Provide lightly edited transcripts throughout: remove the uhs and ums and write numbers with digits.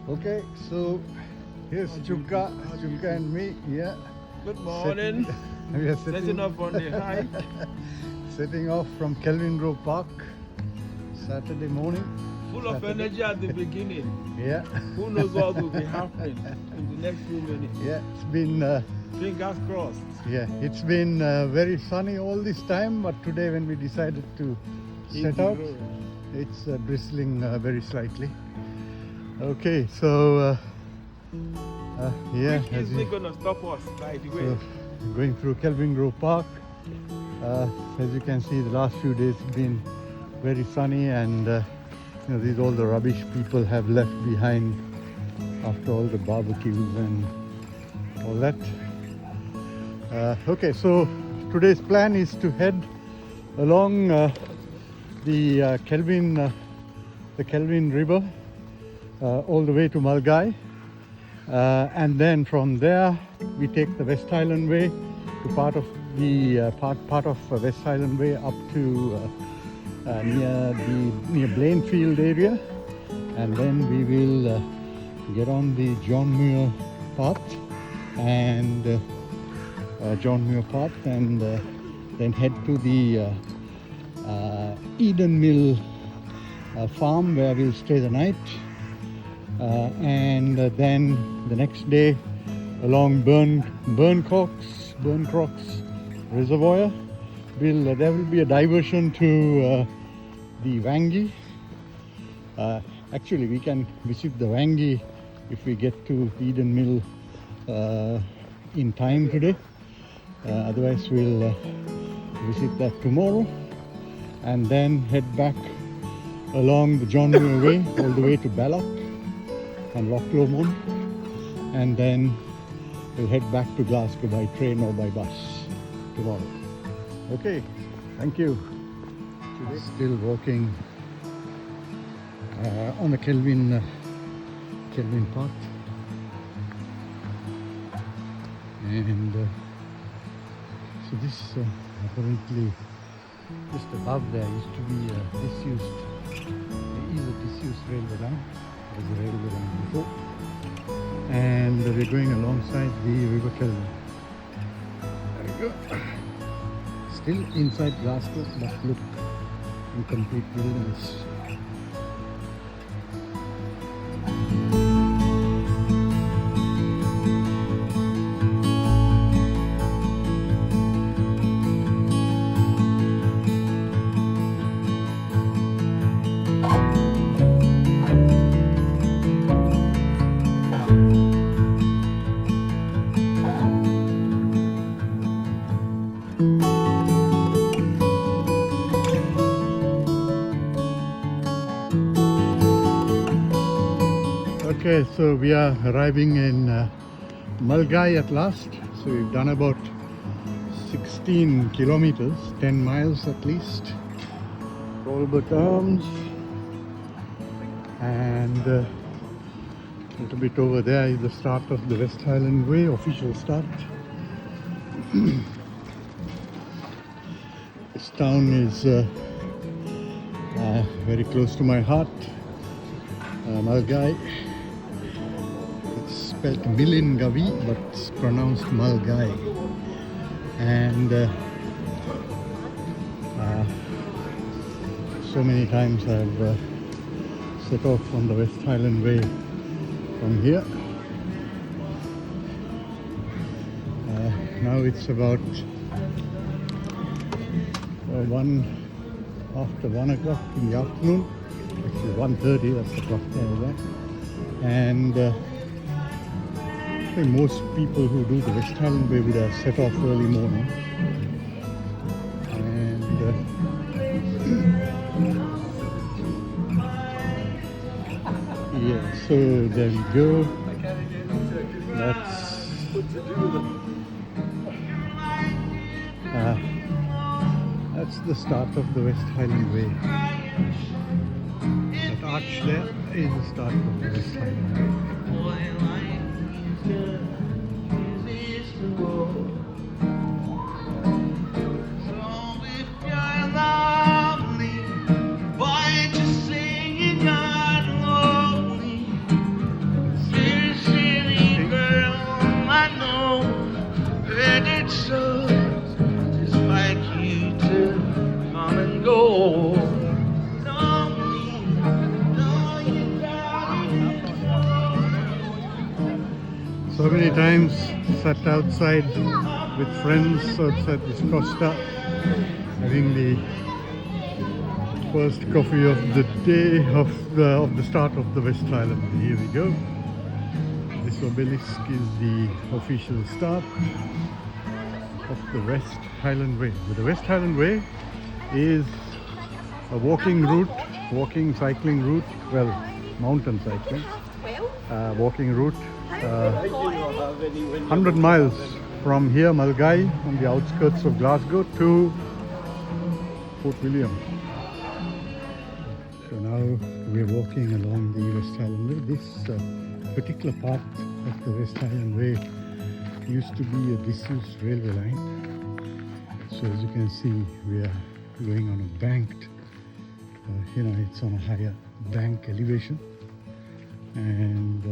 Okay, so here's Chuka and me. Yeah. Good morning. We are Setting up on the hike. setting off from Kelvingrove Park Saturday morning. Full of energy at the beginning. Yeah. Who knows what will be happening in the next few minutes? Yeah, it's been Fingers crossed. it's been very sunny all this time, but today when we decided to set out, it's drizzling very slightly. Okay, so yeah, Which as isn't going to stop us, by the way. so going through Kelvingrove Park. As you can see, the last few days have been very sunny, and these all the rubbish people have left behind after all the barbecues and all that. Okay, so today's plan is to head along the Kelvin River all the way to Mulgai, and then from there we take the West Highland Way to part of West Highland Way up to near Blainfield area, and then we will get on the John Muir path and then head to the Eden Mill farm where we'll stay the night, and then the next day along Burncrocks Reservoir. There will be a diversion to the Wangi. Actually, we can visit the Wangi if we get to Eden Mill in time today. Otherwise, we'll visit that tomorrow, and then head back along the John Muir Way all the way to Balloch and Loch Lomond, and then we'll head back to Glasgow by train or by bus tomorrow. Okay, thank you. Today, still walking on the Kelvin path, and so this apparently just above there used to be a disused railway line. There was a railway line before, and we're going alongside the River Kelvin. There we go. Still inside Glasgow, but look, incomplete wilderness. Okay, so we are arriving in Mulgai at last. So we've done about 16 kilometers, 10 miles at least. Rolbert Arms, and a little bit over there is the start of the West Highland Way, official start. This town is very close to my heart, Mulgai. Spelled Milingavi, but it's pronounced Mulgai. And so many times I've set off on the West Highland Way from here. Now it's about after 1 o'clock in the afternoon. Actually 1:30, that's the clock there. And I think most people who do the West Highland Way would have set off early morning. And yeah, so there we go. That's the start of the West Highland Way. That arch there is the start of the West Highland Way. So many times sat outside with friends outside this Costa, having the first coffee of the day of the start of the West Highland. Here we go. This obelisk is the official start of the West Highland Way. But the West Highland Way is a walking route, cycling route, well, mountain cycling, walking route, 100 miles from here, Mulgai, on the outskirts of Glasgow, to Fort William. So now we're walking along the West Highland Way. This particular part of the West Highland Way used to be a disused railway line. So as you can see, we are going on a banked, it's on a higher bank elevation, and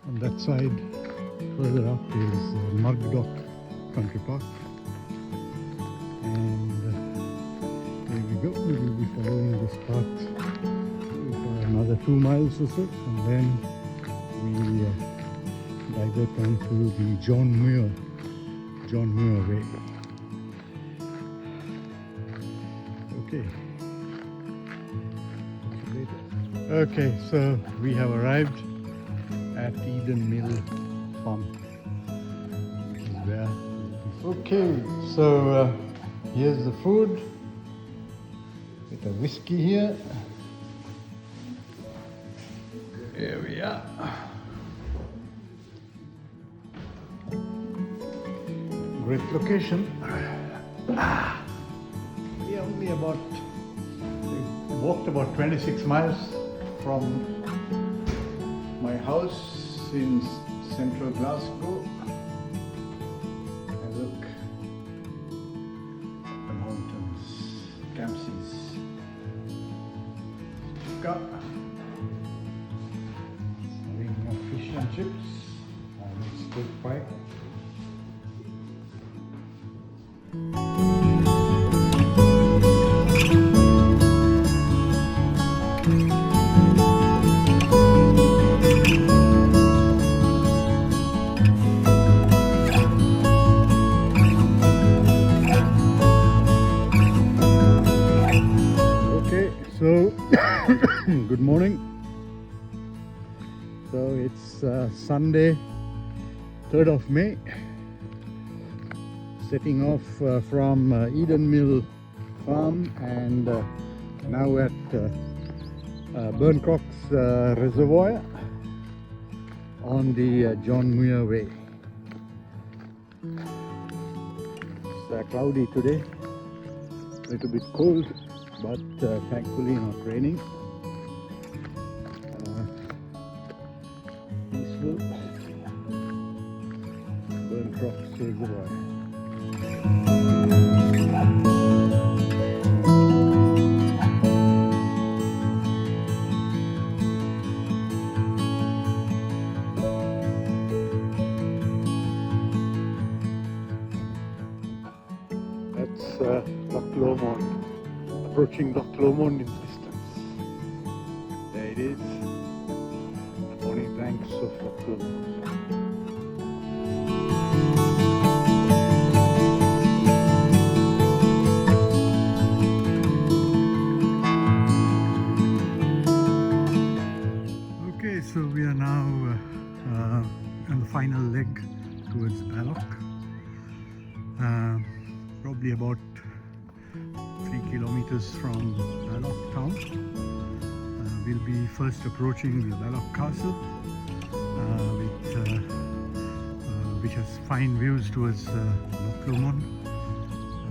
on that side further up is Balloch Country Park, and there we go. We will be following this path for another 2 miles or so, and then we divert onto the John Muir Way. Okay. Okay, so we have arrived at Eden Mill Farm. Which is where. Okay, so here's the food. With a whiskey here. Here we are. Great location. We are only walked about 26 miles from my house in central Glasgow. And look at the mountains, Campsies, having fish and chips and steak pie. So, good morning. So it's Sunday, 3rd of May. Setting off from Eden Mill Farm, and now at Burncroft's Reservoir on the John Muir Way. It's cloudy today, a little bit cold, but thankfully not raining. Peaceful. Burncroft's Reservoir. That's Loch Lomond. Approaching Loch Lomond in distance. There it is, the bonny banks of Loch Lomond. Okay, so we are now on the final leg towards Balloch. Probably about 3 kilometers from Balloch town. We'll be first approaching the Balloch Castle, which has fine views towards Loch Lomond,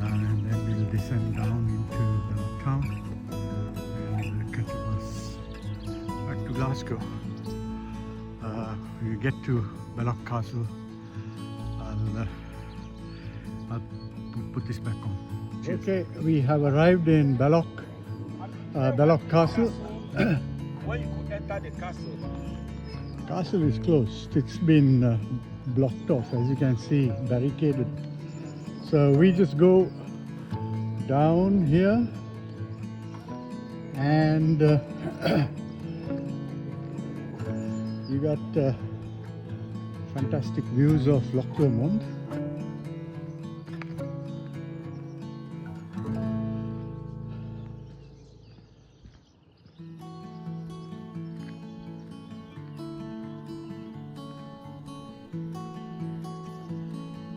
and then we'll descend down into Balloch town and catch a bus back to Glasgow. When we get to Balloch Castle, I'll put this back on. Okay, we have arrived in Balloch Castle. Where you could enter the castle? Castle is closed. It's been blocked off, as you can see, barricaded. So we just go down here and You got fantastic views of Loch Lomond.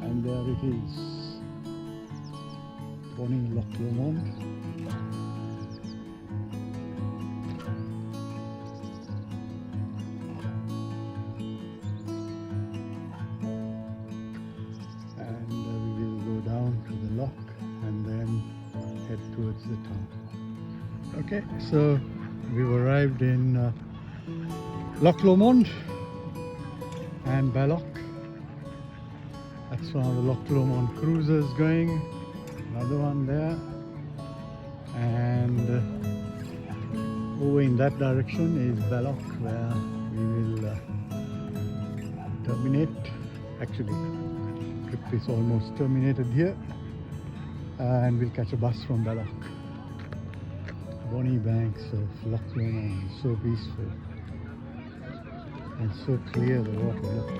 And there it is, Bonnie Loch Lomond. And we will go down to the loch and then head towards the town. Okay, so we've arrived in Loch Lomond and Balloch. That's one of the Loch Lomond cruisers going, another one there, and over in that direction is Balloch, where we will terminate. Actually, the trip is almost terminated here, and we'll catch a bus from Balloch. Bonny banks of Loch Lomond, so peaceful and so clear the water. Look.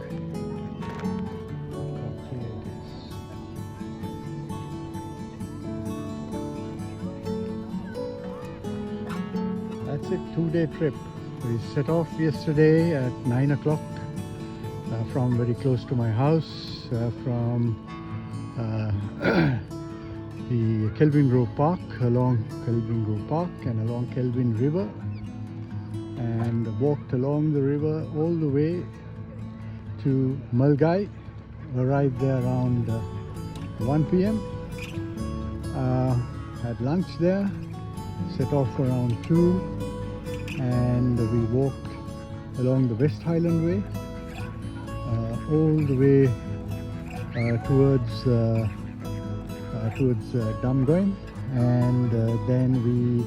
That's it, 2-day trip. We set off yesterday at 9 o'clock from very close to my house, from the Kelvingrove Park, along Kelvingrove Park and along Kelvin River, and walked along the river all the way to Mulgai. Arrived there around 1 p.m. Had lunch there, set off around 2, and we walked along the West Highland Way all the way towards Dumgoyne, and then we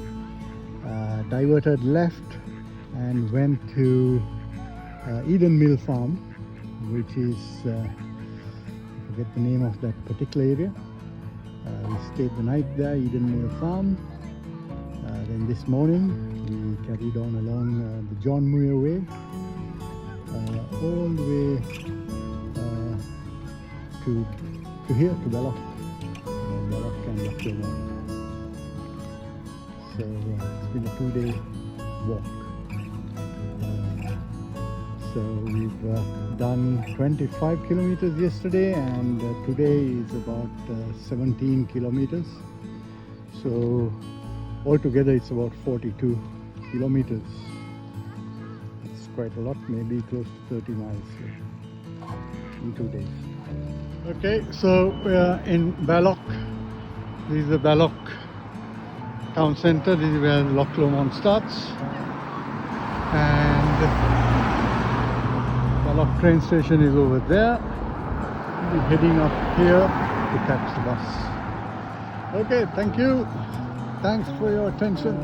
diverted left and went to Eden Mill Farm, which is I forget the name of that particular area. We stayed the night there, Eden Mill Farm. Then this morning we carried on along the John Muir Way, all the way to here, to Balloch, Balloch and Loch Lomond. So it's been a 2-day walk. So we've done 25 kilometers yesterday, and today is about 17 kilometers. So altogether it's about 42 kilometers. It's quite a lot, maybe close to 30 miles here in 2 days. Okay, so we are in Balloch. This is the Balloch town centre. This is where Loch Lomond starts, and Balloch train station is over there. We're heading up here to catch the bus. Okay, thank you. Thanks for your attention.